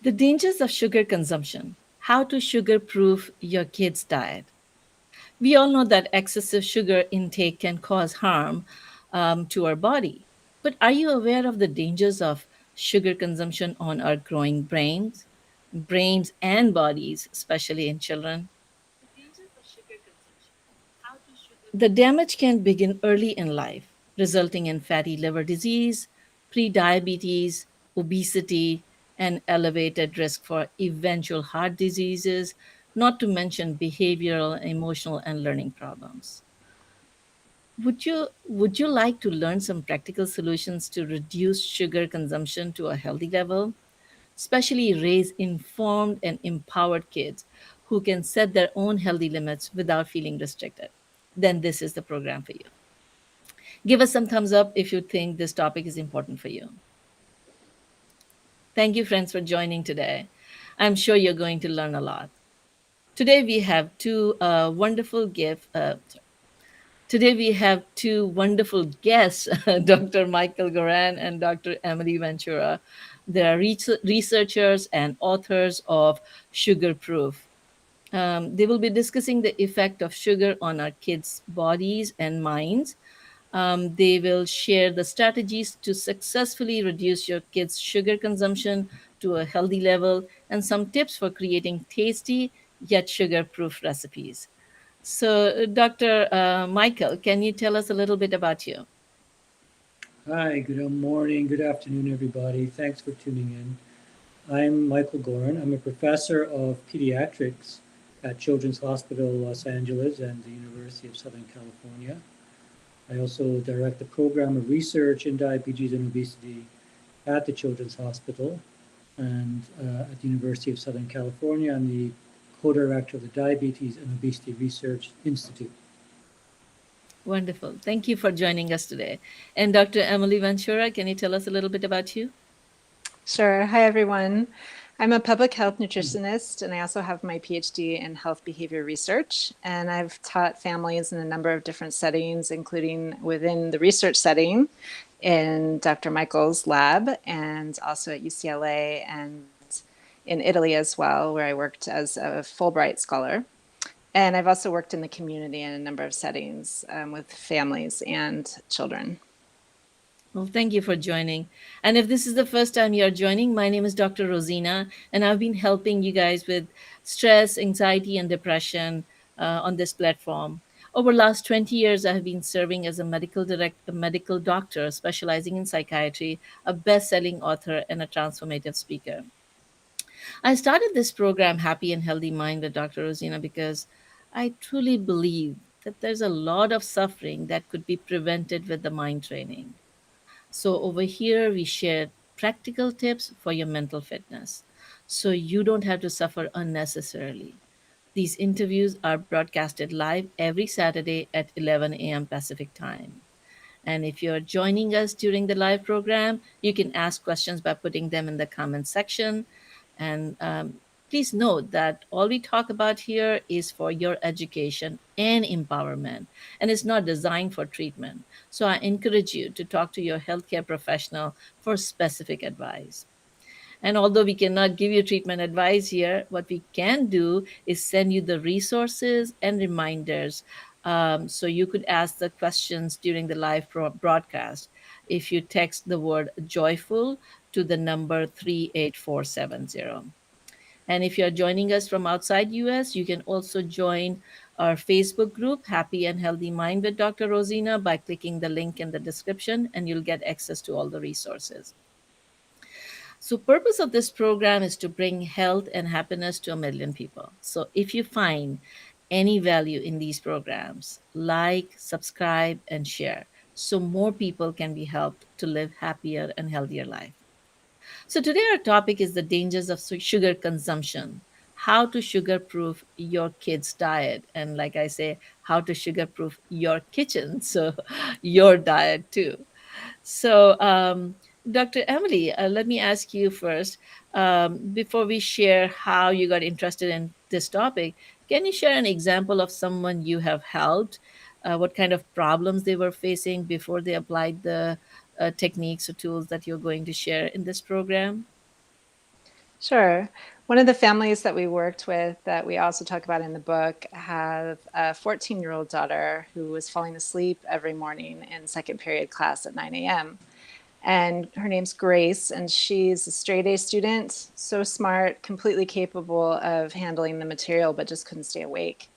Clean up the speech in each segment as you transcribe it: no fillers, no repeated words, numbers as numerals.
The dangers of sugar consumption. How to sugar-proof your kid's diet. We all know that excessive sugar intake can cause harm to our body. But are you aware of the dangers of sugar consumption on our growing brains and bodies, especially in children? The dangers of sugar consumption. How to sugar. The damage can begin early in life, resulting in fatty liver disease, prediabetes, obesity, and elevated risk for eventual heart diseases, not to mention behavioral, emotional, and learning problems. Would you like to learn some practical solutions to reduce sugar consumption to a healthy level? Especially raise informed and empowered kids who can set their own healthy limits without feeling restricted, then this is the program for you. Give us some thumbs up if you think this topic is important for you. Thank you, friends, for joining today. I'm sure you're going to learn a lot. Today we have two wonderful gifts. Today we have two wonderful guests, Dr. Michael Goran and Dr. Emily Ventura. They are researchers and authors of SugarProof. They will be discussing the effect of sugar on our kids' bodies and minds. They will share the strategies to successfully reduce your kids' sugar consumption to a healthy level and some tips for creating tasty yet sugar proof recipes. So, Dr. Michael, can you tell us a little bit about you? Hi, good morning, good afternoon, everybody. Thanks for tuning in. I'm Michael Goran. I'm a professor of pediatrics at Children's Hospital Los Angeles and the University of Southern California. I also direct the program of research in diabetes and obesity at the Children's Hospital and at the University of Southern California. I'm the co-director of the Diabetes and Obesity Research Institute. Wonderful. Thank you for joining us today. And Dr. Emily Ventura, can you tell us a little bit about you? Sure. Hi, everyone. I'm a public health nutritionist, and I also have my PhD in health behavior research. And I've taught families in a number of different settings, including within the research setting in Dr. Michael's lab, and also at UCLA and in Italy as well, where I worked as a Fulbright scholar. And I've also worked in the community in a number of settings with families and children. Well, thank you for joining. And if this is the first time you're joining, my name is Dr. Rosina, and I've been helping you guys with stress, anxiety, and depression on this platform. Over the last 20 years, I have been serving as a medical doctor specializing in psychiatry, a best-selling author, and a transformative speaker. I started this program, Happy and Healthy Mind with Dr. Rosina, because I truly believe that there's a lot of suffering that could be prevented with the mind training. So, over here, we share practical tips for your mental fitness so you don't have to suffer unnecessarily. These interviews are broadcasted live every Saturday at 11 a.m. Pacific time. And if you're joining us during the live program, you can ask questions by putting them in the comment section. And please note that all we talk about here is for your education and empowerment, and it's not designed for treatment. So I encourage you to talk to your healthcare professional for specific advice. And although we cannot give you treatment advice here, what we can do is send you the resources and reminders so you could ask the questions during the live broadcast if you text the word joyful to the number 38470. And if you're joining us from outside US, you can also join our Facebook group, Happy and Healthy Mind with Dr. Rosina, by clicking the link in the description, and you'll get access to all the resources. So purpose of this program is to bring health and happiness to a million people. So if you find any value in these programs, like, subscribe, and share so more people can be helped to live happier and healthier life. So today our topic is the dangers of sugar consumption, how to sugar proof your kids' diet, and like I say, how to sugar proof your kitchen, so your diet too. So, Dr. Emily, let me ask you first, before we share how you got interested in this topic, can you share an example of someone you have helped? What kind of problems they were facing before they applied the techniques or tools that you're going to share in this program? Sure. One of the families that we worked with that we also talk about in the book have a 14-year-old daughter who was falling asleep every morning in second period class at 9 a.m. And her name's Grace, and she's a straight A student, so smart, completely capable of handling the material, but just couldn't stay awake.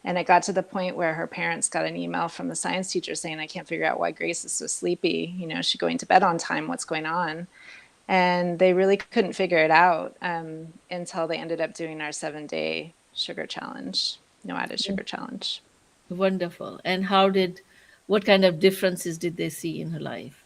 And it got to the point where her parents got an email from the science teacher saying, I can't figure out why Grace is so sleepy. You know, is she going to bed on time? What's going on? And they really couldn't figure it out until they ended up doing our 7-day sugar challenge, no added sugar challenge. Wonderful. And what kind of differences did they see in her life?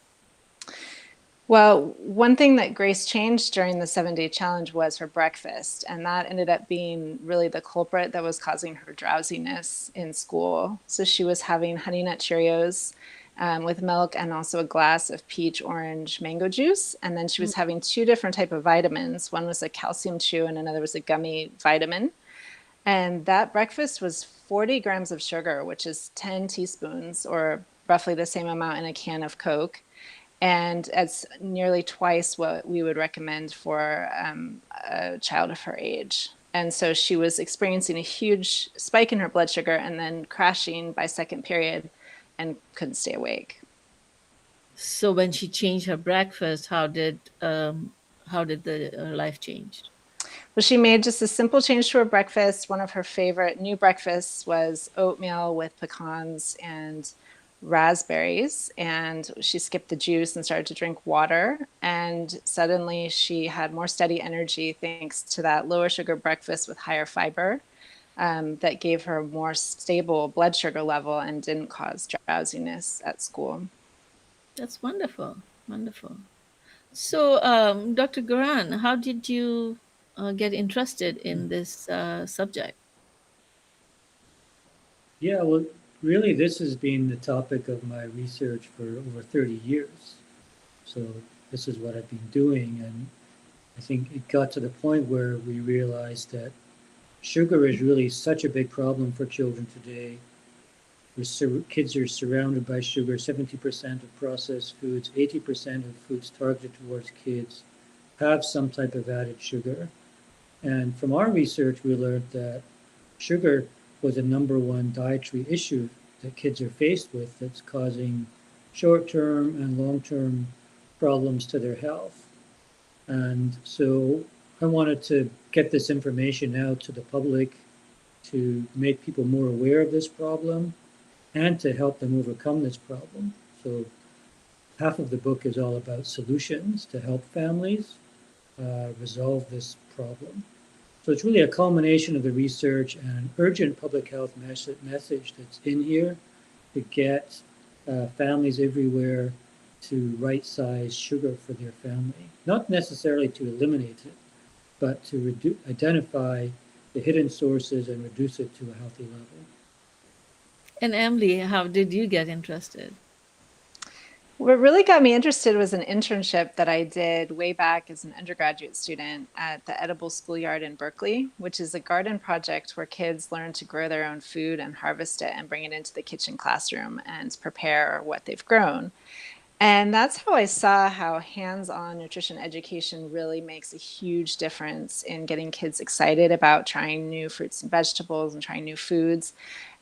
Well, one thing that Grace changed during the 7-day challenge was her breakfast. And that ended up being really the culprit that was causing her drowsiness in school. So she was having Honey Nut Cheerios with milk and also a glass of peach, orange, mango juice. And then she was having two different type of vitamins. One was a calcium chew and another was a gummy vitamin. And that breakfast was 40 grams of sugar, which is 10 teaspoons or roughly the same amount in a can of Coke. And it's nearly twice what we would recommend for a child of her age. And so she was experiencing a huge spike in her blood sugar and then crashing by second period and couldn't stay awake. So when she changed her breakfast, how did the life change? Well, she made just a simple change to her breakfast. One of her favorite new breakfasts was oatmeal with pecans and raspberries. And she skipped the juice and started to drink water. And suddenly she had more steady energy thanks to that lower sugar breakfast with higher fiber that gave her more stable blood sugar level and didn't cause drowsiness at school. That's wonderful. Wonderful. So, Dr. Goran, how did you get interested in this subject? Yeah, well, really, this has been the topic of my research for over 30 years. So this is what I've been doing. And I think it got to the point where we realized that sugar is really such a big problem for children today. Kids are surrounded by sugar. 70% of processed foods, 80% of foods targeted towards kids have some type of added sugar. And from our research, we learned that sugar was a number one dietary issue that kids are faced with that's causing short-term and long-term problems to their health. And so I wanted to get this information out to the public to make people more aware of this problem and to help them overcome this problem. So half of the book is all about solutions to help families resolve this problem. So it's really a culmination of the research and an urgent public health message that's in here to get families everywhere to right-size sugar for their family. Not necessarily to eliminate it, but to identify the hidden sources and reduce it to a healthy level. And Emily, how did you get interested? What really got me interested was an internship that I did way back as an undergraduate student at the Edible Schoolyard in Berkeley, which is a garden project where kids learn to grow their own food and harvest it and bring it into the kitchen classroom and prepare what they've grown. And that's how I saw how hands-on nutrition education really makes a huge difference in getting kids excited about trying new fruits and vegetables and trying new foods.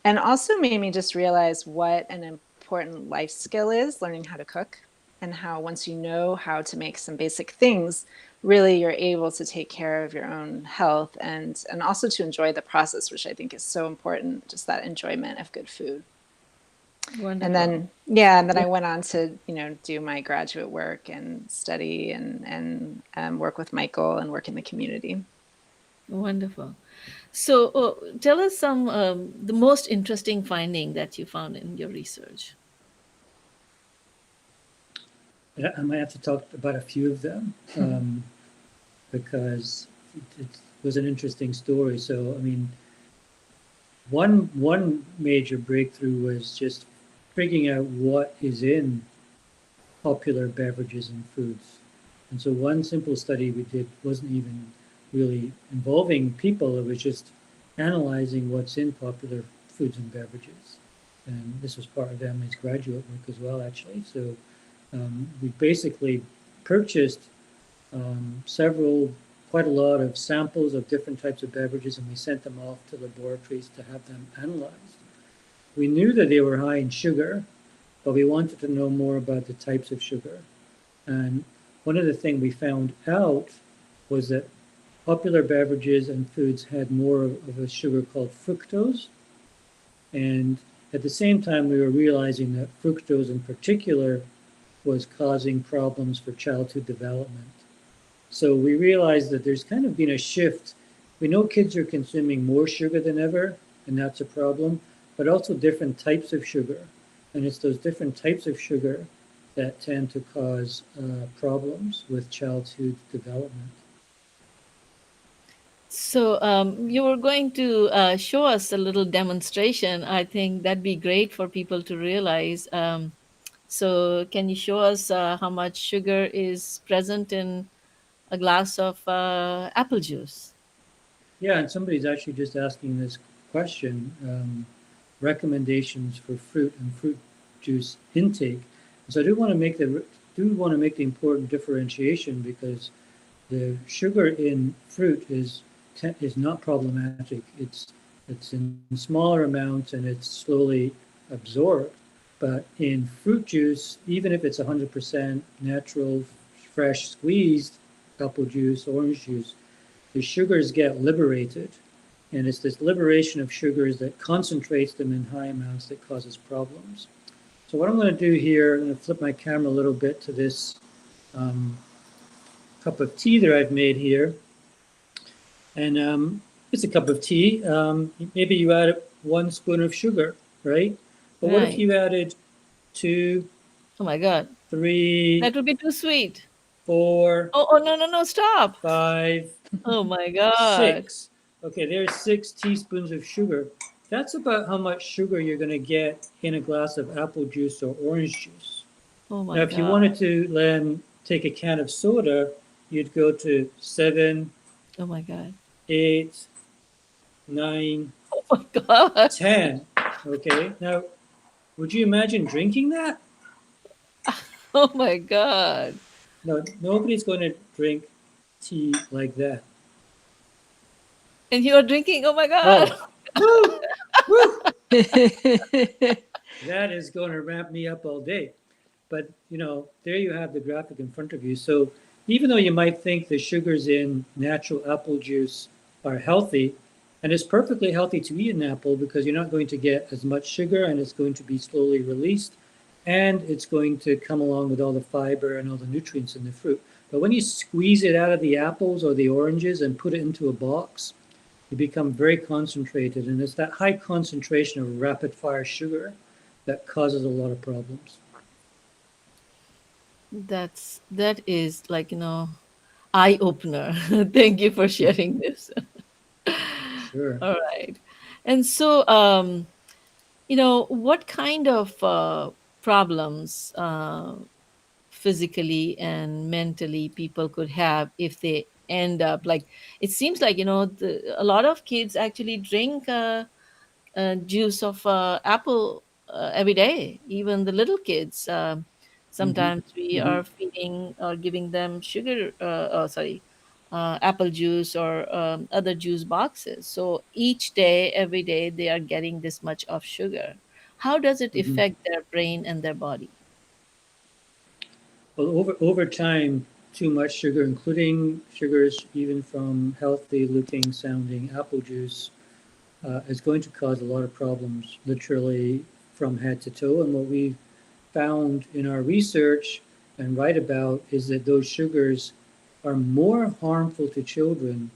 And also made me just realize what an important life skill is learning how to cook, and how once you know how to make some basic things, really you're able to take care of your own health and also to enjoy the process, which I think is so important, just that enjoyment of good food. And Wonderful. then, yeah, and then I went on to, do my graduate work and study and work with Michael and work in the community. Wonderful. So, tell us the most interesting finding that you found in your research. I might have to talk about a few of them because it was an interesting story. So, I mean, one major breakthrough was just figuring out what is in popular beverages and foods. And so one simple study we did wasn't even really involving people. It was just analyzing what's in popular foods and beverages. And this was part of Emily's graduate work as well, actually. So we basically purchased several quite a lot of samples of different types of beverages, and we sent them off to laboratories to have them analyzed. We knew that they were high in sugar, but we wanted to know more about the types of sugar. And one of the things we found out was that popular beverages and foods had more of a sugar called fructose. And at the same time, we were realizing that fructose in particular was causing problems for childhood development. So we realized that there's kind of been a shift. We know kids are consuming more sugar than ever, and that's a problem, but also different types of sugar. And it's those different types of sugar that tend to cause problems with childhood development. So you were going to show us a little demonstration. I think that'd be great for people to realize. So can you show us how much sugar is present in a glass of apple juice? Yeah, and somebody's actually just asking this question, recommendations for fruit and fruit juice intake. So I do want to make the important differentiation because the sugar in fruit is not problematic. It's in smaller amounts and it's slowly absorbed. But in fruit juice, even if it's 100% natural, fresh squeezed apple juice, orange juice, the sugars get liberated. And it's this liberation of sugars that concentrates them in high amounts that causes problems. So what I'm going to do here, I'm going to flip my camera a little bit to this um, cup of tea that I've made here. And it's a cup of tea. Maybe you add 1 spoon of sugar, right? But what if Right. you added 2, Oh my God. 3, That would be too sweet. 4, Oh, oh no, no, no, stop. 5, Oh my God. 6? Okay, there's 6 teaspoons of sugar. That's about how much sugar you're going to get in a glass of apple juice or orange juice. Oh Now, my if you God. wanted to then take a can of soda, you'd go to 7, Oh my God. 8, 9, Oh my God. 10. Okay, now would you imagine drinking that? Oh my God. No, nobody's going to drink tea like that. And you're drinking. Oh my God. Oh, woo, woo. That is going to ramp me up all day. But, there you have the graphic in front of you. So even though you might think the sugars in natural apple juice are healthy, and it's perfectly healthy to eat an apple because you're not going to get as much sugar and it's going to be slowly released, and it's going to come along with all the fiber and all the nutrients in the fruit. But when you squeeze it out of the apples or the oranges and put it into a box, you become very concentrated, and it's that high concentration of rapid fire sugar that causes a lot of problems. That is like, eye opener. Thank you for sharing this. Sure. All right. And so what kind of problems physically and mentally people could have if they end up like it seems like a lot of kids actually drink juice of apple every day, even the little kids. Mm-hmm. Sometimes we Mm-hmm. are feeding or giving them sugar sorry, apple juice or other juice boxes, so each day, every day, they are getting this much of sugar. How does it Mm-hmm. affect their brain and their body? Well, over time, too much sugar, including sugars even from healthy looking sounding apple juice, is going to cause a lot of problems, literally from head to toe. And what we found in our research and write about is that those sugars are more harmful to children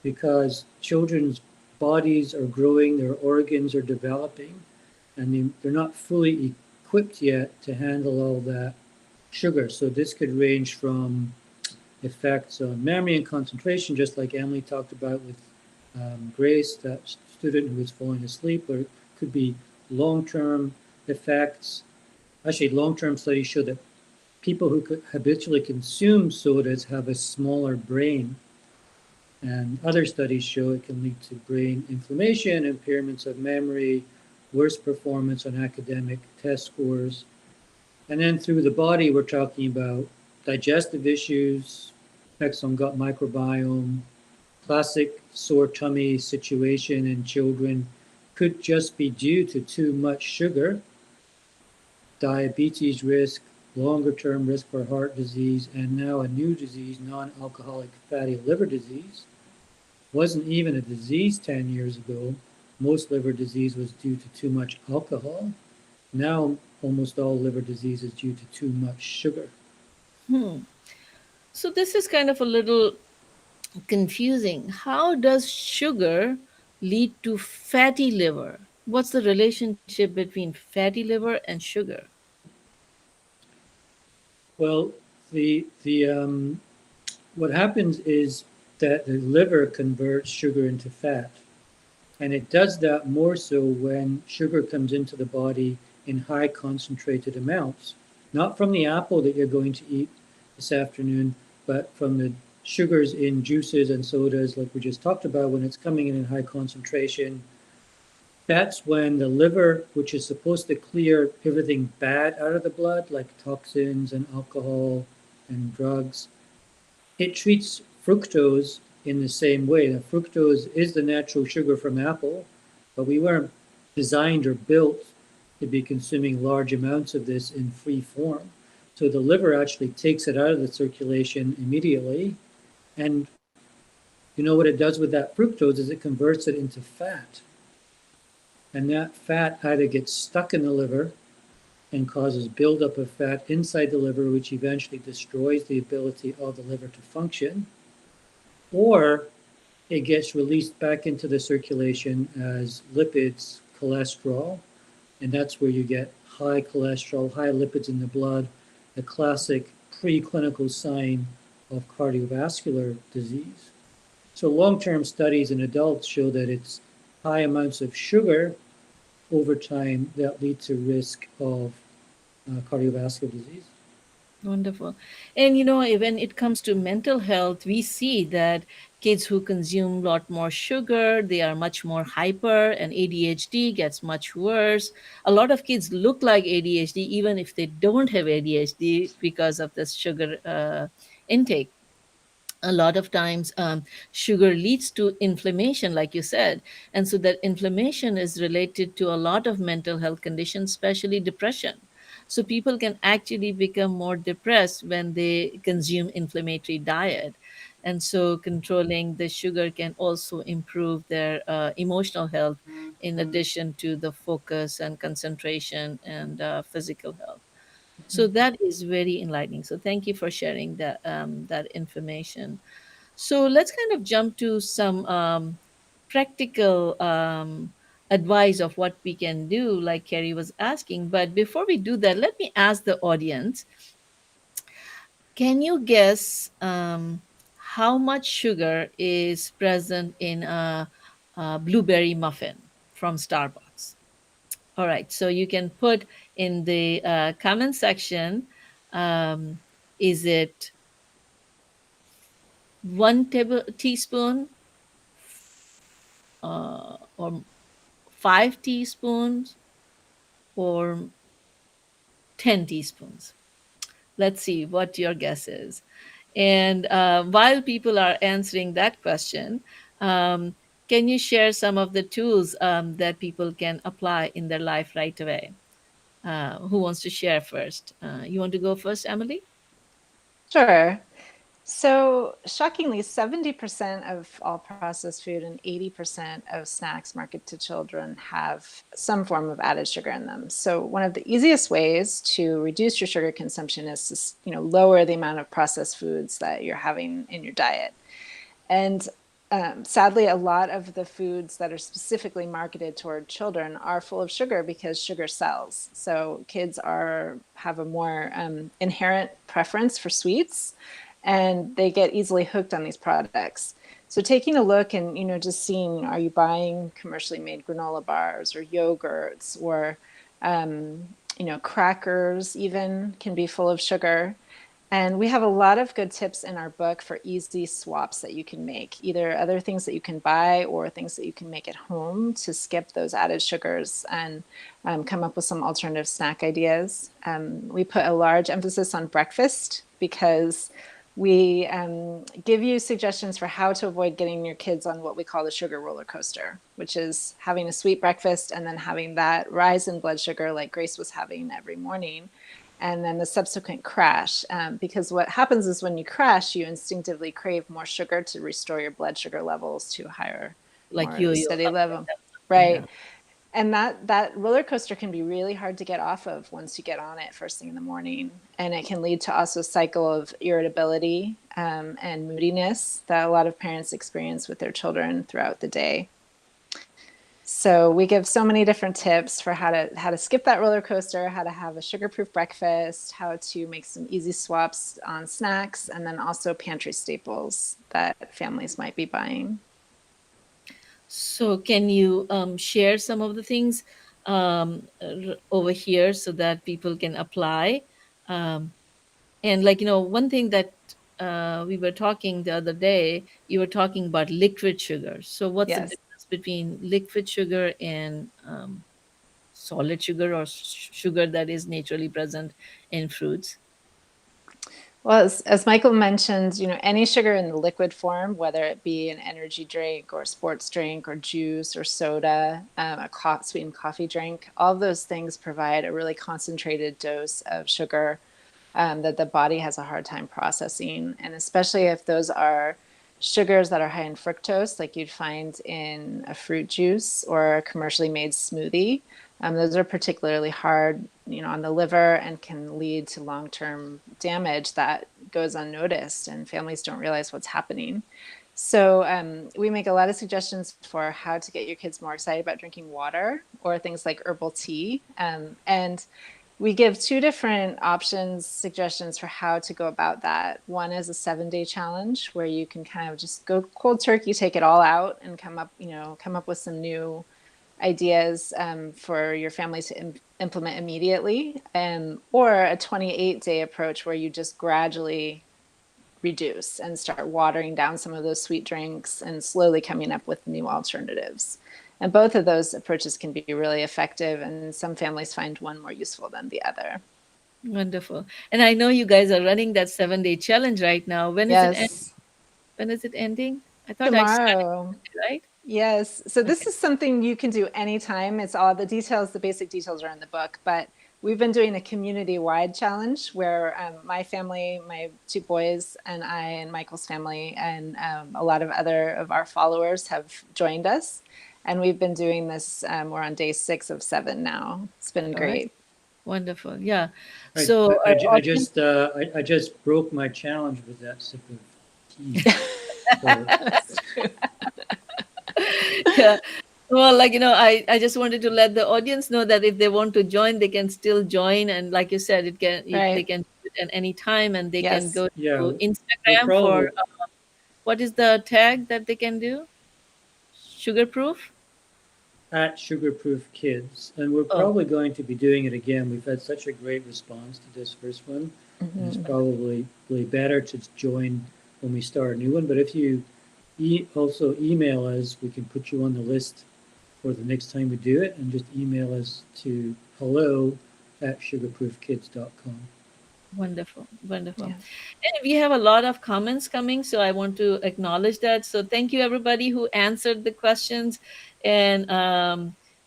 because children's bodies are growing, their organs are developing, and they're not fully equipped yet to handle all that sugar. So this could range from effects on memory and concentration, just like Emily talked about with Grace, that student who was falling asleep, or it could be long-term effects. Actually, long-term studies show that people who could habitually consume sodas have a smaller brain. And other studies show it can lead to brain inflammation, impairments of memory, worse performance on academic test scores. And then through the body, we're talking about digestive issues, effects on gut microbiome, classic sore tummy situation in children could just be due to too much sugar, diabetes risk, longer term risk for heart disease, and now a new disease, non alcoholic fatty liver disease. Wasn't even a disease 10 years ago. Most liver disease was due to too much alcohol. Now, almost all liver disease is due to too much sugar. Hmm. So this is kind of a little confusing. How does sugar lead to fatty liver? What's the relationship between fatty liver and sugar? Well, the what happens is that the liver converts sugar into fat, and it does that more so when sugar comes into the body in high concentrated amounts, not from the apple that you're going to eat this afternoon, but from the sugars in juices and sodas, like we just talked about, when it's coming in high concentration. That's when the liver, which is supposed to clear everything bad out of the blood, like toxins and alcohol and drugs, it treats fructose in the same way. Now, fructose is the natural sugar from apple, but we weren't designed or built to be consuming large amounts of this in free form. So the liver actually takes it out of the circulation immediately. And you know what it does with that fructose is it converts it into fat. And that fat either gets stuck in the liver and causes buildup of fat inside the liver, which eventually destroys the ability of the liver to function, or it gets released back into the circulation as lipids, cholesterol, and that's where you get high cholesterol, high lipids in the blood, the classic preclinical sign of cardiovascular disease. So long-term studies in adults show that it's high amounts of sugar over time that lead to risk of cardiovascular disease. Wonderful. And when it comes to mental health, we see that kids who consume a lot more sugar, they are much more hyper, and ADHD gets much worse. A lot of kids look like ADHD even if they don't have ADHD because of this sugar intake. A lot of times sugar leads to inflammation, like you said, and so that inflammation is related to a lot of mental health conditions, especially depression. So people can actually become more depressed when they consume inflammatory diet, and so controlling the sugar can also improve their emotional health, in addition to the focus and concentration and physical health. So that is very enlightening. So thank you for sharing that information. So let's kind of jump to some practical advice of what we can do, like Kerry was asking. But before we do that, let me ask the audience, can you guess how much sugar is present in a blueberry muffin from Starbucks? All right, so you can put in the comment section, um, is it 1 teaspoon, or 5 teaspoons, or 10 teaspoons? Let's see what your guess is. And while people are answering that question, um, can you share some of the tools that people can apply in their life right away? Who wants to share first? You want to go first, Emily? Sure. So, shockingly, 70% of all processed food and 80% of snacks marketed to children have some form of added sugar in them. So, one of the easiest ways to reduce your sugar consumption is to, lower the amount of processed foods that you're having in your diet. And sadly, a lot of the foods that are specifically marketed toward children are full of sugar because sugar sells. So kids have a more inherent preference for sweets, and they get easily hooked on these products. So taking a look and just seeing, are you buying commercially made granola bars or yogurts or crackers even can be full of sugar. And we have a lot of good tips in our book for easy swaps that you can make, either other things that you can buy or things that you can make at home to skip those added sugars and come up with some alternative snack ideas. We put a large emphasis on breakfast because we give you suggestions for how to avoid getting your kids on what we call the sugar roller coaster, which is having a sweet breakfast and then having that rise in blood sugar like Grace was having every morning, and then the subsequent crash. Because what happens is when you crash, you instinctively crave more sugar to restore your blood sugar levels to a higher, Like more yo-yo, steady something level. like that. Right. Yeah. And that roller coaster can be really hard to get off of once you get on it first thing in the morning. And it can lead to also a cycle of irritability and moodiness that a lot of parents experience with their children throughout the day. So we give so many different tips for how to skip that roller coaster, how to have a sugar-proof breakfast, how to make some easy swaps on snacks, and then also pantry staples that families might be buying. So can you share some of the things over here so that people can apply? Um, and like, one thing that we were talking the other day, you were talking about liquid sugar. So what's the Yes. difference between liquid sugar and solid sugar, or sugar that is naturally present in fruits? Well, as Michael mentioned, any sugar in the liquid form, whether it be an energy drink or a sports drink or juice or soda, sweetened coffee drink, all of those things provide a really concentrated dose of sugar that the body has a hard time processing. And especially if those are sugars that are high in fructose, like you'd find in a fruit juice or a commercially made smoothie. Those are particularly hard, on the liver and can lead to long-term damage that goes unnoticed, and families don't realize what's happening. So we make a lot of suggestions for how to get your kids more excited about drinking water or things like herbal tea. And we give two different options, suggestions for how to go about that. One is a 7-day challenge where you can kind of just go cold turkey, take it all out, and come up with some new ideas for your family to implement immediately, or a 28-day approach where you just gradually reduce and start watering down some of those sweet drinks and slowly coming up with new alternatives. And both of those approaches can be really effective, and some families find one more useful than the other. Wonderful. And I know you guys are running that 7-day challenge right now. When is it Yes, when is it ending? I thought I started tomorrow. yesterday, right? Yes. So this Okay. is something you can do anytime. It's all the details, the basic details are in the book, but we've been doing a community-wide challenge where my family, my two boys, and I, and Michael's family, and a lot of other of our followers have joined us. And we've been doing this. We're on day 6 of 7 now. It's been All right. great. Wonderful. Yeah. I, So I, our I audience, just I just broke my challenge with that sip of tea. So That's true. yeah. Well, like, I just wanted to let the audience know that if they want to join, they can still join. And like you said, they Right. can do it at any time, and they can Yes. go yeah, to we're Instagram for probably what is the tag that they can do? SugarProof? at SugarProof Kids, and we're Oh, probably going to be doing it again. We've had such a great response to this first one, and it's Mhm. probably really better to join when we start a new one. But if you also email us, we can put you on the list for the next time we do it, and just email us to hello@sugarproofkids.com. wonderful. Wonderful. Yeah. And we have a lot of comments coming, so I want to acknowledge that. So thank you, everybody who answered the questions. And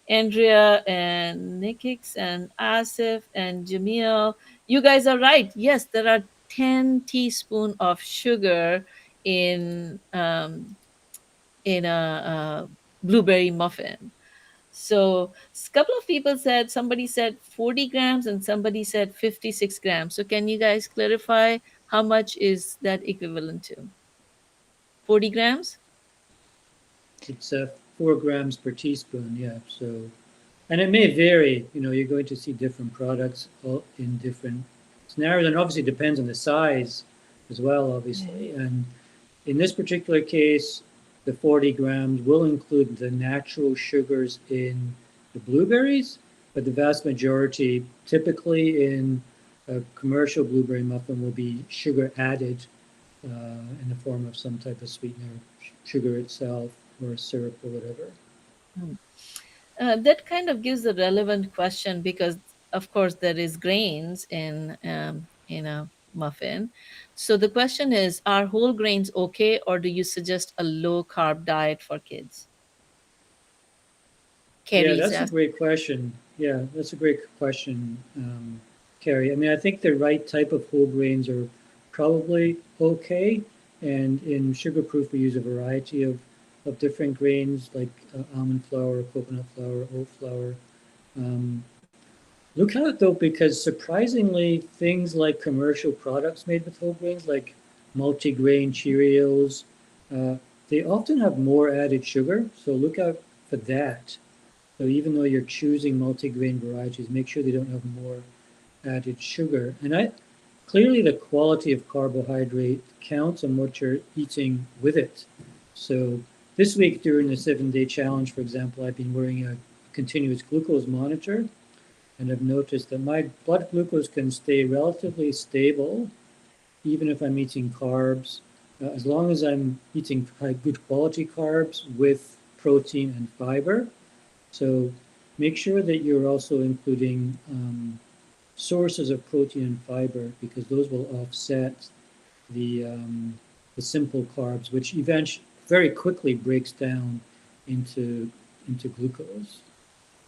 Andrea and Nikix and Asif and Jamil, you guys are right. Yes, there are 10 teaspoon of sugar in a blueberry muffin. So a couple of people said, somebody said 40 grams and somebody said 56 grams. So can you guys clarify how much is that equivalent to? 40 grams? It's 4 grams per teaspoon, yeah. So, and it may vary. You're going to see different products in different scenarios, and obviously it depends on the size as well, obviously. And in this particular case, the 40 grams will include the natural sugars in the blueberries, but the vast majority, typically in a commercial blueberry muffin, will be sugar added in the form of some type of sweetener, sugar itself, or syrup or whatever. Hmm. That kind of gives a relevant question because, of course, there is grains in muffin. So the question is, are whole grains okay, or do you suggest a low carb diet for kids? Yeah, Carrie's that's a asked. great question. Yeah, that's a great question, Carrie. I mean, I think the right type of whole grains are probably okay. And in SugarProof, we use a variety of different grains like almond flour, coconut flour, oat flour. Um, Look out though, because surprisingly, things like commercial products made with whole grains, like multigrain Cheerios, uh, they often have more added sugar. So look out for that. So even though you're choosing multigrain varieties, make sure they don't have more added sugar. And clearly the quality of carbohydrate counts on what you're eating with it. So this week during the 7-day challenge, for example, I've been wearing a continuous glucose monitor, and I've noticed that my blood glucose can stay relatively stable even if I'm eating carbs, as long as I'm eating good quality carbs with protein and fiber. So make sure that you're also including sources of protein and fiber, because those will offset the simple carbs, which eventually very quickly breaks down into glucose.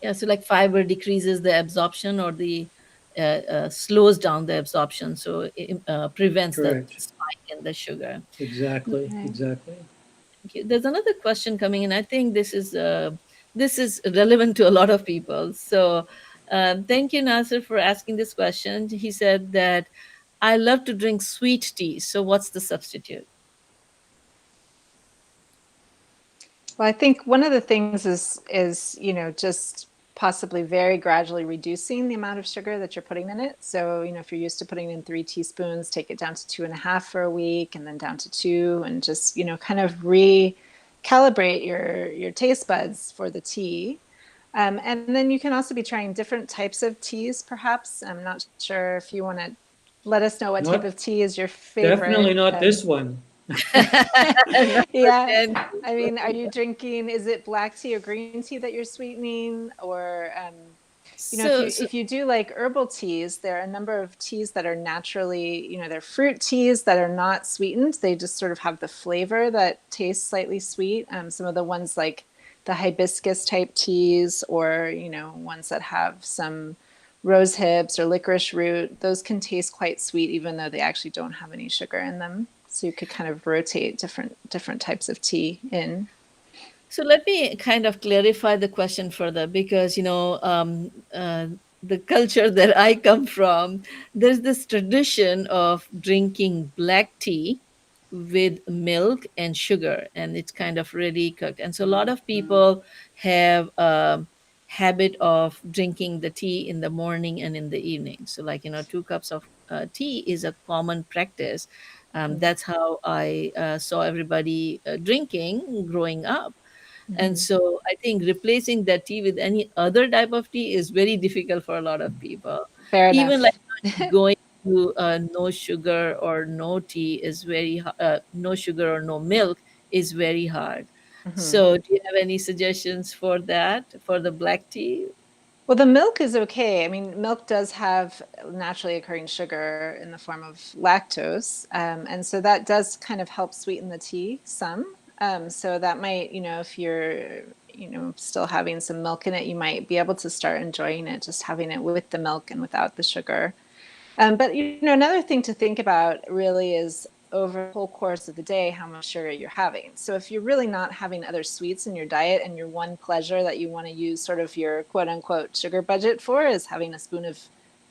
Yeah, so like fiber decreases the absorption, or the slows down the absorption, so it prevents that Correct. spike in the sugar. Exactly. Right. Exactly. Thank you. There's another question coming in. I think this is relevant to a lot of people. So thank you, Nasser, for asking this question. He said that I love to drink sweet tea. So what's the substitute? Well, I think one of the things is just possibly very gradually reducing the amount of sugar that you're putting in it. So if you're used to putting in 3 teaspoons, take it down to 2.5 for a week, and then down to 2, and just kind of recalibrate your taste buds for the tea. And then you can also be trying different types of teas, perhaps. I'm not sure if you want to let us know what type Not of tea is your Definitely favorite. not this one. Yeah. And I mean, are you drinking, is it black tea or green tea that you're sweetening? Or, if so, you so if you do like herbal teas, there are a number of teas that are naturally, they're fruit teas that are not sweetened. They just sort of have the flavor that tastes slightly sweet. Some of the ones like the hibiscus type teas, or, ones that have some rose hips or licorice root, those can taste quite sweet even though they actually don't have any sugar in them. So you could kind of rotate different types of tea in. So let me kind of clarify the question further, because the culture that I come from, there's this tradition of drinking black tea with milk and sugar, and it's kind of really cooked. And so a lot of people have a habit of drinking the tea in the morning and in the evening. So, like 2 cups of tea is a common practice. That's how I saw everybody drinking growing up. And Mm-hmm. so I think replacing that tea with any other type of tea is very difficult for a lot of people. Fair Even enough. like going to no sugar or no tea is no sugar or no milk is very hard. Mm-hmm. So do you have any suggestions for that, for the black tea? Well, the milk is okay. I mean, milk does have naturally occurring sugar in the form of lactose. And so that does kind of help sweeten the tea some. So that might, if you're, still having some milk in it, you might be able to start enjoying it, just having it with the milk and without the sugar. But another thing to think about really is over the whole course of the day, how much sugar you're having. So if you're really not having other sweets in your diet, and your one pleasure that you want to use sort of your quote unquote sugar budget for is having a spoon of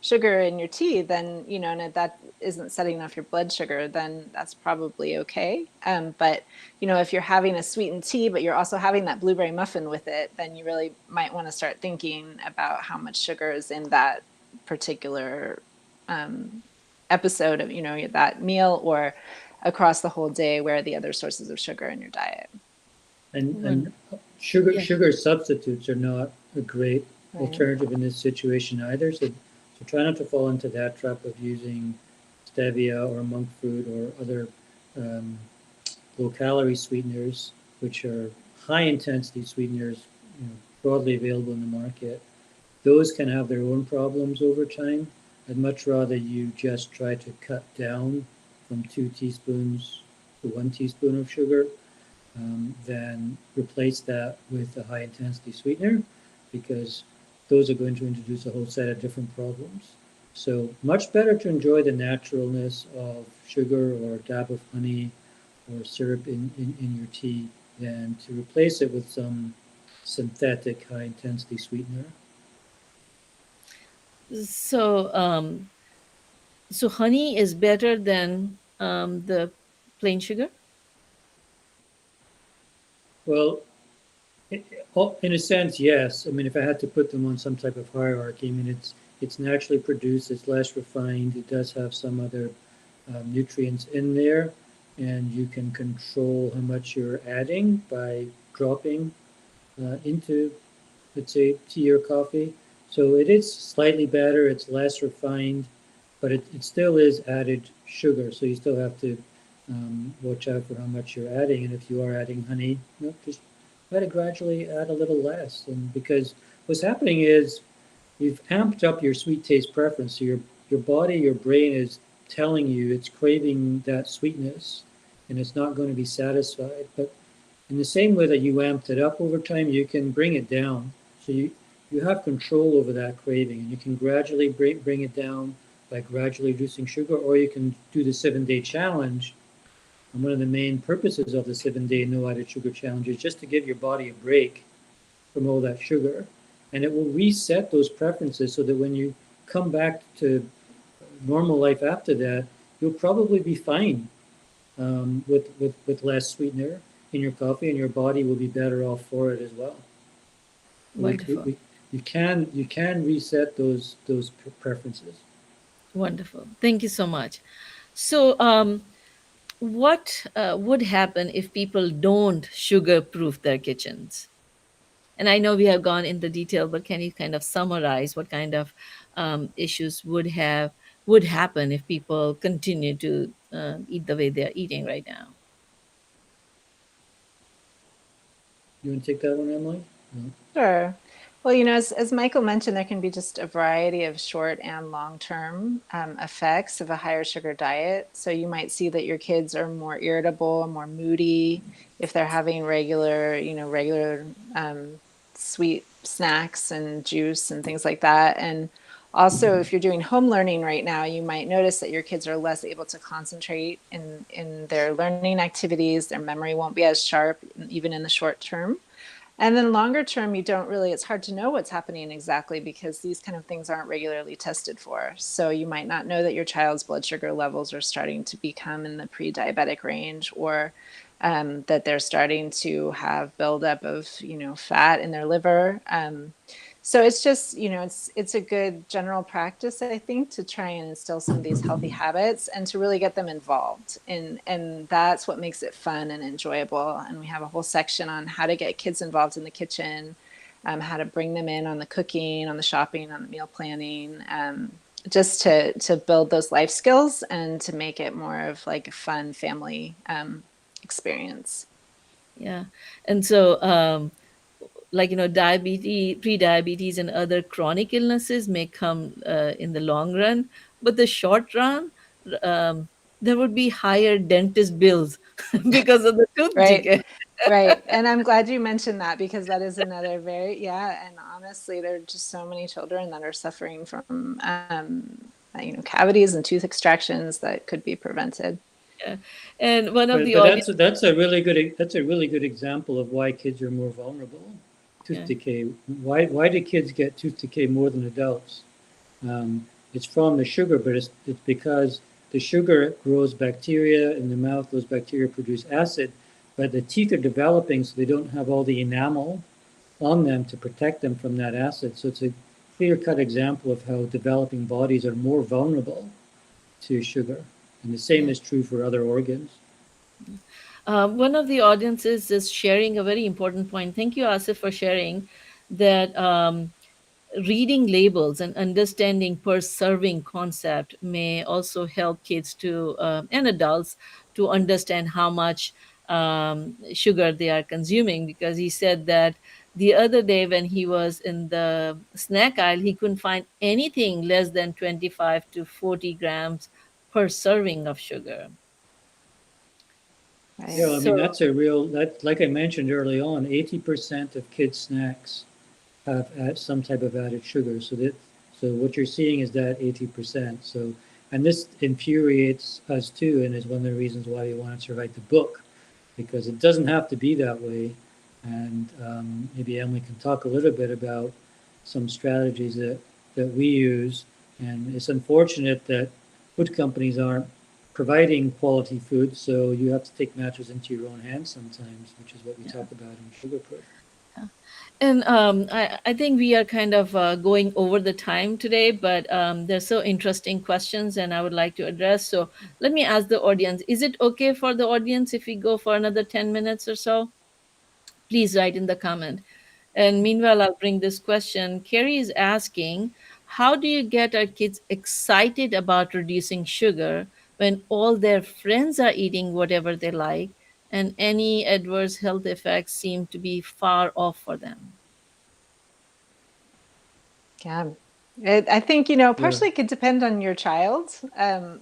sugar in your tea, then, and if that isn't setting off your blood sugar, then that's probably okay. But, if you're having a sweetened tea, but you're also having that blueberry muffin with it, then you really might want to start thinking about how much sugar is in that particular um, episode of that meal, or across the whole day, where are the other sources of sugar in your diet. And Wonderful. sugar Yeah. sugar substitutes are not a great Right. alternative in this situation either. So try not to fall into that trap of using stevia or monk fruit or other um, low calorie sweeteners, which are high intensity sweeteners, broadly available in the market. Those can have their own problems over time. I'd much rather you just try to cut down from 2 teaspoons to 1 teaspoon of sugar than replace that with a high intensity sweetener because those are going to introduce a whole set of different problems. So much better to enjoy the naturalness of sugar or a dab of honey or syrup in your tea than to replace it with some synthetic high intensity sweetener. So, so honey is better than the plain sugar? Well, in a sense, yes. I mean, if I had to put them on some type of hierarchy, I mean, it's naturally produced, it's less refined, it does have some other nutrients in there, and you can control how much you're adding by dropping into, let's say, tea or coffee. So it is slightly better, it's less refined, but it still is added sugar. So you still have to watch out for how much you're adding. And if you are adding honey, just try to gradually add a little less. And because what's happening is you've amped up your sweet taste preference. So your body, your brain is telling you it's craving that sweetness and it's not going to be satisfied. But in the same way that you amped it up over time, you can bring it down. So you have control over that craving and you can gradually bring it down by gradually reducing sugar, or you can do the 7-day challenge. And one of the main purposes of the 7-day no added sugar challenge is just to give your body a break from all that sugar. And it will reset those preferences so that when you come back to normal life after that, you'll probably be fine with less sweetener in your coffee, and your body will be better off for it as well. Wonderful. You can reset those preferences. Wonderful. Thank you so much. So, what would happen if people don't sugar proof their kitchens? And I know we have gone into detail, but can you kind of summarize what kind of issues would happen if people continue to eat the way they are eating right now? You want to take that one, Emily? No. Sure. Well, as Michael mentioned, there can be just a variety of short and long-term effects of a higher sugar diet. So you might see that your kids are more irritable, more moody if they're having regular sweet snacks and juice and things like that. And also, if you're doing home learning right now, you might notice that your kids are less able to concentrate in their learning activities. Their memory won't be as sharp, even in the short term. And then longer term, it's hard to know what's happening exactly because these kind of things aren't regularly tested for. So you might not know that your child's blood sugar levels are starting to become in the pre-diabetic range, or that they're starting to have buildup of, fat in their liver. So it's just, it's a good general practice, I think, to try and instill some of these healthy habits and to really get them involved. And that's what makes it fun and enjoyable. And we have a whole section on how to get kids involved in the kitchen, how to bring them in on the cooking, on the shopping, on the meal planning, just to build those life skills and to make it more of like a fun family experience. Yeah. And so, like, diabetes, pre-diabetes and other chronic illnesses may come in the long run, but the short run, um, there would be higher dentist bills because of the tooth Right. decay. Right. And I'm glad you mentioned that because that is another yeah. And honestly, there are just so many children that are suffering from, cavities and tooth extractions that could be prevented. Yeah. And one of But the but audience, that's a really good example of why kids are more vulnerable. Tooth yeah, decay. Why do kids get tooth decay more than adults? It's from the sugar, but it's because the sugar grows bacteria in the mouth. Those bacteria produce acid, but the teeth are developing, so they don't have all the enamel on them to protect them from that acid. So it's a clear-cut example of how developing bodies are more vulnerable to sugar, and the same yeah. is true for other organs. One of the audiences is sharing a very important point. Thank you, Asif, for sharing that reading labels and understanding per serving concept may also help kids to and adults to understand how much sugar they are consuming, because he said that The other day, when he was in the snack aisle, he couldn't find anything less than 25 to 40 grams per serving of sugar. Right. Yeah, I mean, So, that's a real, that, like I mentioned early on, 80% of kids' snacks have some type of added sugar. So what you're seeing is that 80%. So, and this infuriates us too, and is one of the reasons why we wanted to write the book, because it doesn't have to be that way. And maybe Emily can talk a little bit about some strategies that we use. And it's unfortunate that food companies aren't providing quality food, so you have to take matters into your own hands sometimes, which is what we talk about in SugarProof. and I think we are kind of going over the time today, but they're so interesting questions, and I would like to address. So let me ask the audience: is it okay for the audience if we go for another 10 minutes or so? Please write in the comment. And meanwhile, I'll bring this question. Carrie is asking, how do you get our kids excited about reducing sugar when all their friends are eating whatever they like and any adverse health effects seem to be far off for them? Yeah. I think, Yeah. partially it could depend on your child.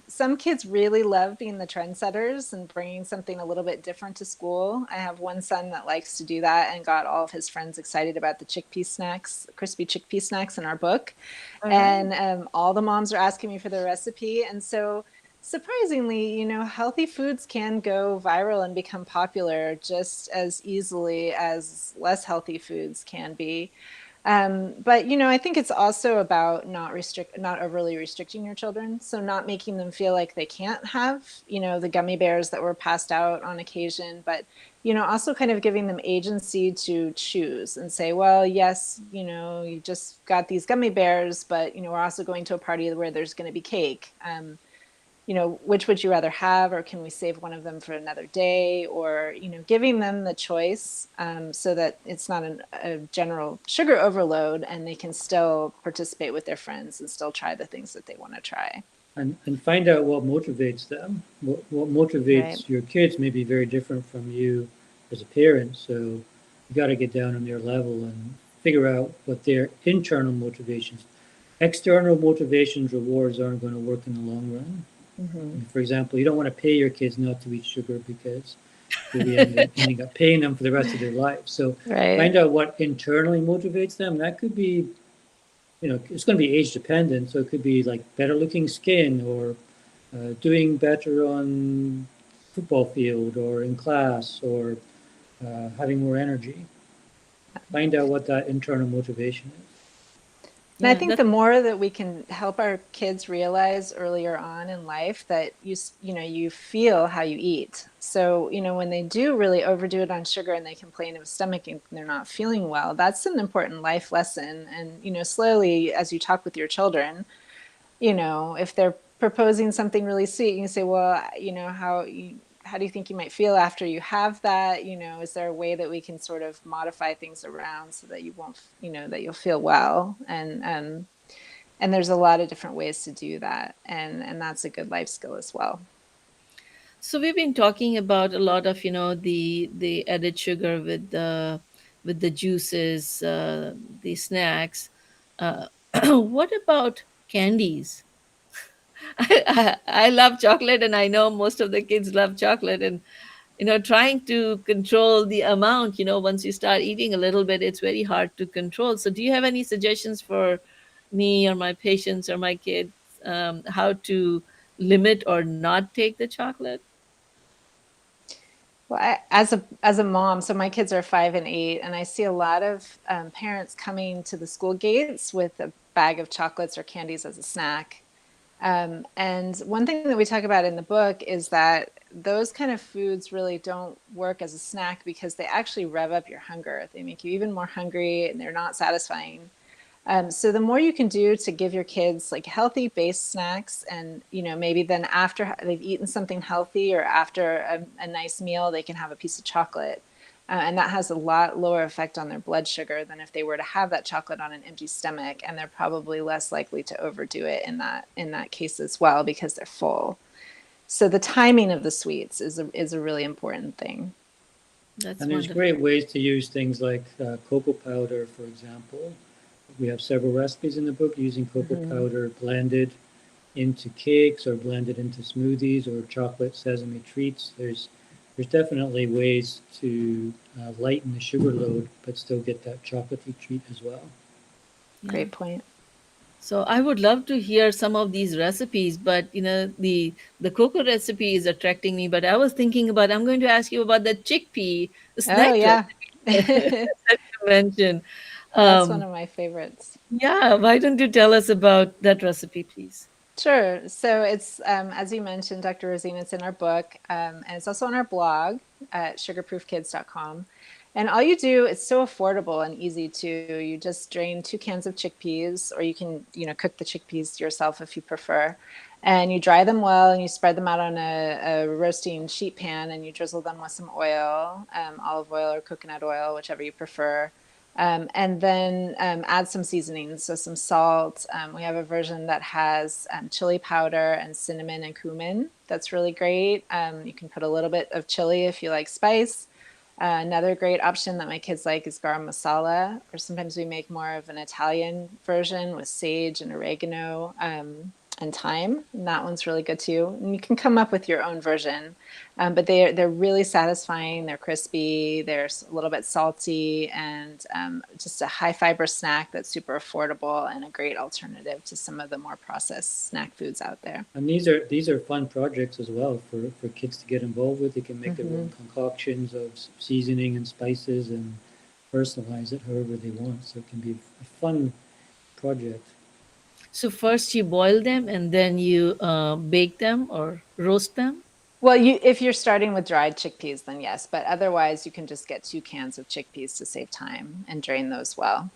Some kids really love being the trendsetters and bringing something a little bit different to school. I have one son that likes to do that and got all of his friends excited about the chickpea snacks, crispy chickpea snacks in our book. All right. And all the moms are asking me for the recipe. And so, surprisingly, healthy foods can go viral and become popular just as easily as less healthy foods can be. But I think it's also about not overly restricting your children. So not making them feel like they can't have, the gummy bears that were passed out on occasion, but, also kind of giving them agency to choose and say, well, yes, you just got these gummy bears, but, we're also going to a party where there's going to be cake. Which would you rather have, or can we save one of them for another day? Or, giving them the choice so that it's not a general sugar overload and they can still participate with their friends and still try the things that they want to try. And find out what motivates them. What Right. motivates your kids may be very different from you as a parent. So you got to get down on their level and figure out what their internal motivations. External motivations, rewards aren't going to work in the long run. Mm-hmm. For example, you don't want to pay your kids not to eat sugar because you'll be ending up paying them for the rest of their life. So Right. find out what internally motivates them. That could be, it's going to be age dependent. So it could be like better looking skin, or doing better on football field or in class, or having more energy. Find out what that internal motivation is. And I Yeah, think that's the more that we can help our kids realize earlier on in life that you feel how you eat. So, when they do really overdo it on sugar and they complain of stomach and they're not feeling well, that's an important life lesson. And, slowly as you talk with your children, if they're proposing something really sweet, you can say, well, how do you think you might feel after you have that? Is there a way that we can sort of modify things around so that you won't, that you'll feel well? And there's a lot of different ways to do that. And that's a good life skill as well. so we've been talking about a lot of the added sugar with the juices, the snacks. Uh, what about candies? I love chocolate, and I know most of the kids love chocolate. And trying to control the amount, once you start eating a little bit, it's very hard to control. So, do you have any suggestions for me or my patients or my kids, how to limit or not take the chocolate? Well, as a mom, so my kids are 5 and 8, and I see a lot of parents coming to the school gates with a bag of chocolates or candies as a snack. And one thing that we talk about in the book is that those kind of foods really don't work as a snack because they actually rev up your hunger. They make you even more hungry and they're not satisfying. So the more you can do to give your kids like healthy base snacks, and maybe then after they've eaten something healthy or after a nice meal, they can have a piece of chocolate. And that has a lot lower effect on their blood sugar than if they were to have that chocolate on an empty stomach, and they're probably less likely to overdo it in that case as well because they're full. So the timing of the sweets is a really important thing. That's And there's wonderful. great ways to use things like cocoa powder, for example. We have several recipes in the book using cocoa Hmm. powder blended into cakes or blended into smoothies or chocolate sesame treats. There's definitely ways to lighten the sugar load, but still get that chocolatey treat as well. Yeah. Great point. So I would love to hear some of these recipes, but the cocoa recipe is attracting me. But I was thinking about I'm going to ask you about the chickpea Oh, snack yeah. recipe that you mentioned. That's one Um, of my favorites. yeah, why don't you tell us about that recipe, please? Sure. So it's, as you mentioned, Dr. Rosina, it's in our book, and it's also on our blog at sugarproofkids.com. And all you do, it's so affordable and easy too. You just drain 2 cans of chickpeas, or you can, cook the chickpeas yourself if you prefer. And you dry them well, and you spread them out on a roasting sheet pan, and you drizzle them with some oil, olive oil or coconut oil, whichever you prefer. And then add some seasonings, so some salt. We have a version that has chili powder and cinnamon and cumin. That's really great. You can put a little bit of chili if you like spice. Another great option that my kids like is garam masala, or sometimes we make more of an Italian version with sage and oregano and thyme. And that one's really good too. And you can come up with your own version, but they're really satisfying. They're crispy. They're a little bit salty, and just a high fiber snack that's super affordable and a great alternative to some of the more processed snack foods out there. And these are fun projects as well for kids to get involved with. They can make their Hmm. own concoctions of seasoning and spices and personalize it however they want. So it can be a fun project. So first you boil them and then you bake them or roast them Well, if you're starting with dried chickpeas, then yes, but otherwise you can just get 2 cans of chickpeas to save time and drain those well.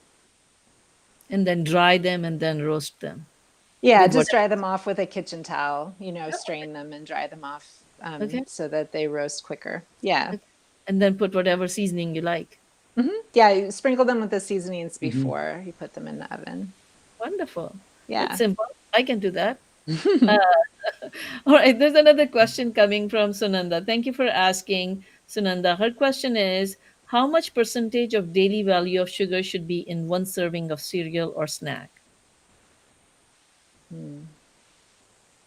and then dry them and then roast them Yeah, with just whatever. dry them off with a kitchen towel, strain them and dry them off Okay. so that they roast quicker. Yeah. Okay. And then put whatever seasoning you like. Yeah, you sprinkle them with the seasonings Hmm. before you put them in the oven. Wonderful. That's Yeah. simple. I can do that. Uh, all right. There's another question coming from Sunanda. Thank you for asking, Sunanda. Her question is, how much percentage of daily value of sugar should be in one serving of cereal or snack? Hmm.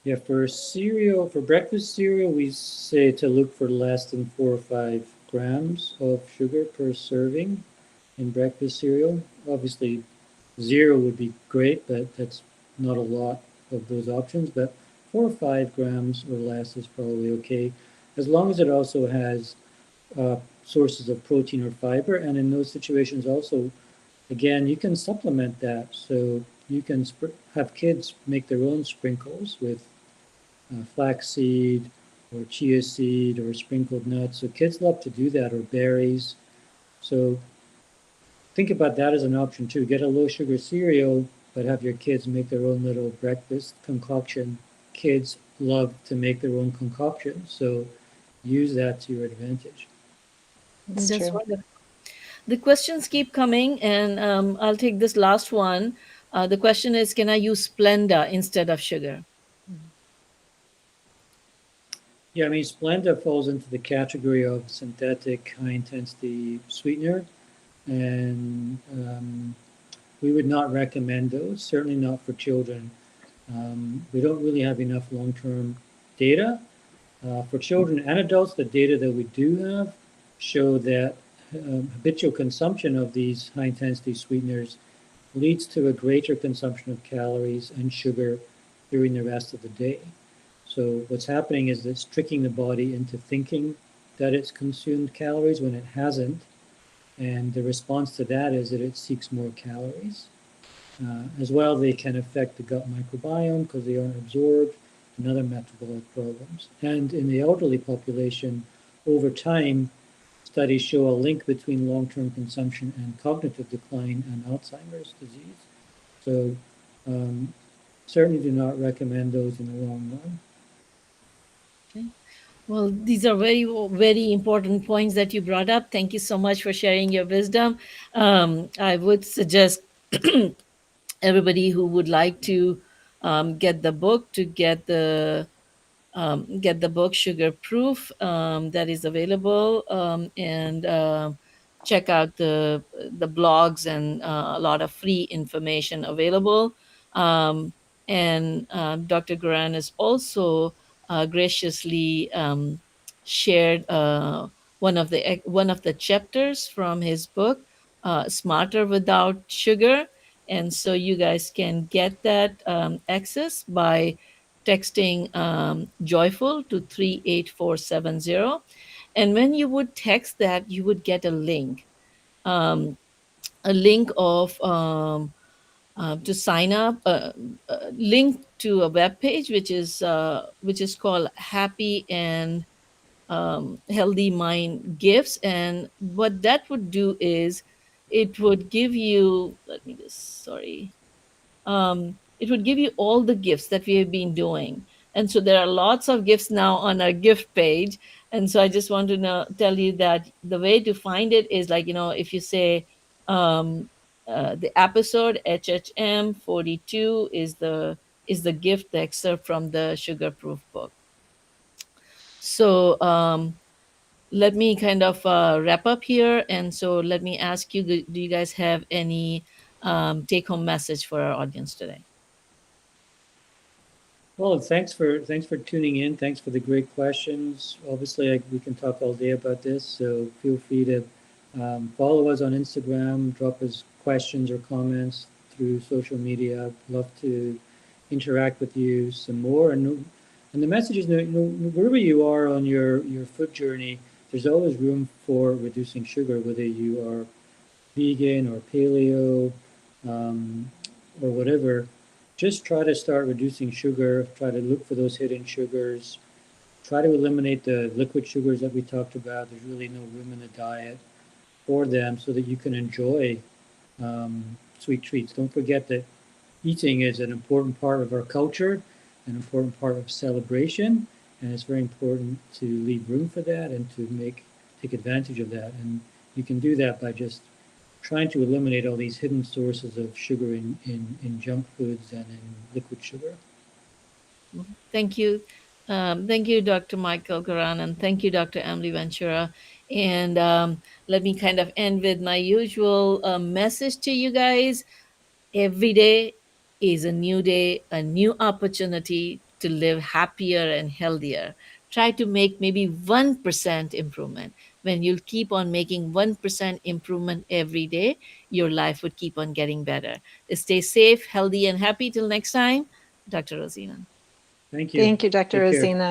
Yeah, for cereal, for breakfast cereal, we say to look for less than 4 or 5 grams of sugar per serving in breakfast cereal. Obviously, zero would be great, but that's not a lot of those options. But 4 or 5 grams or less is probably okay, as long as it also has sources of protein or fiber. And in those situations, also, again, you can supplement that. So you can have kids make their own sprinkles with flaxseed or chia seed or sprinkled nuts. So kids love to do that, or berries. So think about that as an option too. Get a low sugar cereal, but have your kids make their own little breakfast concoction. Kids love to make their own concoctions, so use that to your advantage. That's That's true. wonderful. The questions keep coming, and I'll take this last one. The question is, can I use Splenda instead of sugar? Yeah, I mean, Splenda falls into the category of synthetic high intensity sweetener, and we would not recommend those, certainly not for children. We don't really have enough long term data. For children and adults, the data that we do have show that habitual consumption of these high intensity sweeteners leads to a greater consumption of calories and sugar during the rest of the day. So, what's happening is it's tricking the body into thinking that it's consumed calories when it hasn't. And the response to that is that it seeks more calories. As well, they can affect the gut microbiome because they aren't absorbed and other metabolic problems. And in the elderly population, over time, studies show a link between long-term consumption and cognitive decline and Alzheimer's disease. So certainly do not recommend those in the long run. Okay. Well, these are very, very important points that you brought up. Thank you so much for sharing your wisdom. I would suggest everybody who would like to get the book to get the get the book SugarProof that is available, and check out the blogs and a lot of free information available. Um, and Dr. Goran has also graciously shared one of the chapters from his book, "Smarter Without Sugar," and so you guys can get that access by texting joyful to 38470. And when you would text that, you would get um, a link of to sign up, a link to a web page which is called Happy and Healthy Mind Gifts. And what that would do is it would give you, let me just, sorry, it would give you all the gifts that we have been doing. And so there are lots of gifts now on our gift page. And so I just want to tell you that the way to find it is, like, if you say um, the episode HHM 42 is the gift, the excerpt from the Sugar Proof book. So let me kind of wrap up here. And so let me ask you, do you guys have any take home message for our audience today? Well, thanks for tuning in. Thanks for the great questions. Obviously, we can talk all day about this, so feel free to follow us on Instagram, drop us questions or comments through social media. I'd love to interact with you some more. And the message is, wherever you are on your food journey, there's always room for reducing sugar, whether you are vegan or paleo, um, or whatever. Just try to start reducing sugar. Try to look for those hidden sugars. Try to eliminate the liquid sugars that we talked about. There's really no room in the diet for them, so that you can enjoy sweet treats. Don't forget that eating is an important part of our culture, an important part of celebration, and it's very important to leave room for that and to take advantage of that. And you can do that by just trying to eliminate all these hidden sources of sugar in junk foods and in liquid sugar. Thank you. Thank you, Dr. Michael Garan, and thank you, Dr. Emily Ventura. And let me kind of end with my usual message to you guys. Every day is a new day, a new opportunity to live happier and healthier. Try to make maybe 1% improvement. When you'll keep on making 1% improvement every day, your life would keep on getting better. Stay safe, healthy, and happy. Till next time, Dr. Rosina. Thank you. Thank you, Dr. Take care. Rozina.